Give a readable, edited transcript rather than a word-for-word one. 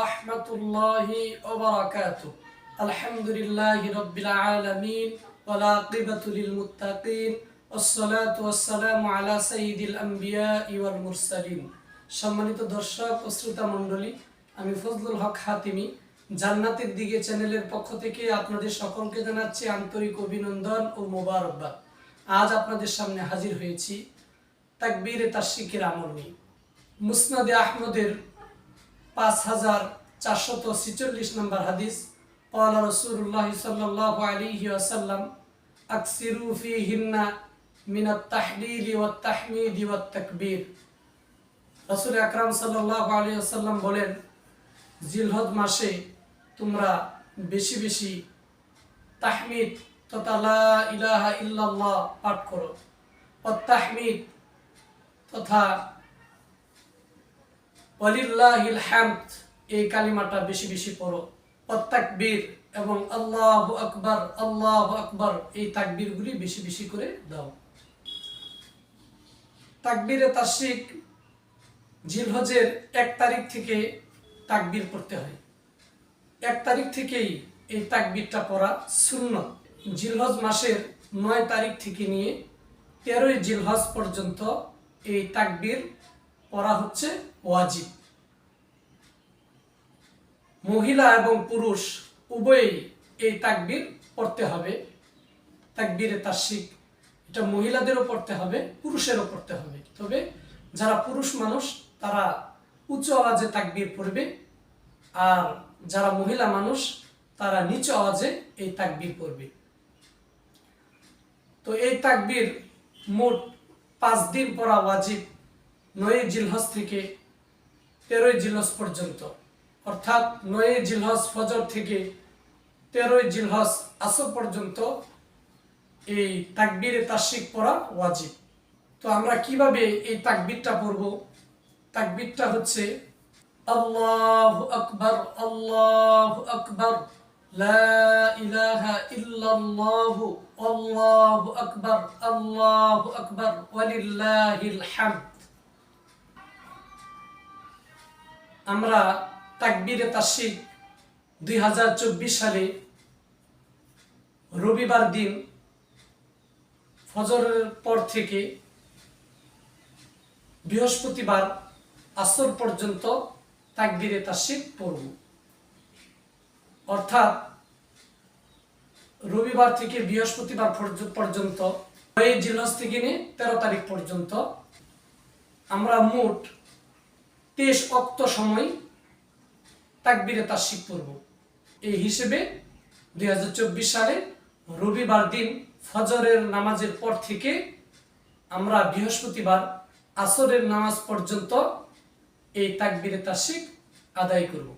রাহমাতুল্লাহি ওয়া বারাকাতুহু। আলহামদুলিল্লাহি রাব্বিল আলামিন ওয়াল আকিবাতু লিল মুত্তাকিন ওয়াসসালাতু ওয়াসসালামু আলা সাইয়্যিদিল আমবিয়াই ওয়াল মুরসালিন। সম্মানিত দর্শক ও শ্রোতা মণ্ডলী, আমি ফজলুল হক হাতিমি জান্নাতের দিকে চ্যানেলের পক্ষ থেকে আপনাদের সকলকে জানাচ্ছি আন্তরিক অভিনন্দন ও মোবারকবাদ। আজ আপনাদের সামনে হাজির হয়েছি তাকবীরে তাশরিকের আমল নিয়ে। মুসনাদে আহমদের 5446 নম্বর হাদিস, ক্বালা রাসূলুল্লাহ সাল্লাল্লাহু আলাইহি ওয়াসাল্লাম আকসিরু ফীহিন্না মিনাত তাহলিলি ওয়াত তাহমিদি ওয়াত তাকবীর। রাসূল আকরাম সাল্লাল্লাহু আলাইহি ওয়াসাল্লাম বলেন, জিলহজ মাসে তোমরা বেশি বেশি তাহমিদ তথা লা ইলাহা ইল্লাল্লাহ পাঠ করো, ওয়াত তাহমিদ তথা ওয়ালিল্লাহিল হামদ এই কালিমাটা বেশি বেশি পড়ো, ওয়াত তাকবীর এবং আল্লাহু আকবার এই তাকবীরগুলি বেশি বেশি করে দাও। তাকবীরে তাশরিক জিলহজের 1 তারিখ থেকে তাকবীর পড়তে হয়। 1 তারিখ থেকেই এই তাকবীরটা পড়া সুন্নাত। জিলহজ মাসের 9 তারিখ থেকে নিয়ে 13ই জিলহজ পর্যন্ত এই তাকবীর পড়া হচ্ছে ওয়াজিব। মহিলা এবং পুরুষ উভয়ই এই তাকবীর পড়তে হবে। তাকবীরে তাশরিক এটা মহিলাদেরও পড়তে হবে, পুরুষেরও পড়তে হবে। তবে যারা পুরুষ মানুষ তারা উঁচু আওয়াজে তাকবীর পড়বে, আর যারা মহিলা মানুষ তারা নিচু আওয়াজে এই তাকবীর পড়বে। তো এই তাকবীর মোট 5 দিন পড়া ওয়াজিব, 9ই জিলহজ থেকে 13ই জিলহজ পর্যন্ত, অর্থাৎ 9ই জিলহজ ফজর থেকে 13ই জিলহজ আসর পর্যন্ত এই তাকবীরে তাশরিক পড়া ওয়াজিব। তো আমরা কিভাবে এই তাকবীরটা পড়ব? তাকবীরটা হচ্ছে আল্লাহু আকবার লা ইলাহা ইল্লাল্লাহু আল্লাহু আকবার ওয়ালিল্লাহিল হামদ। আমরা তাকবীরে তাশরিক 2024 সালে রবিবার দিন ফজরের পর থেকে বৃহস্পতিবার আসর পর্যন্ত তাকবীরে তাশরিক পড়ব। অর্থাৎ রবিবার থেকে বৃহস্পতিবার পর্যন্ত, 9ই জিলহজ থেকে নিয়ে 13 তারিখ পর্যন্ত আমরা মোট 23 ওয়াক্ত সময় তাকবীরে তাশরিক পড়ব। এই হিসেবে 2024 সালে রবিবার দিন ফজরের নামাজের পর থেকে আমরা বৃহস্পতিবার আসরের নামাজ পর্যন্ত এই তাকবীরে তাশরিক আদায় করব।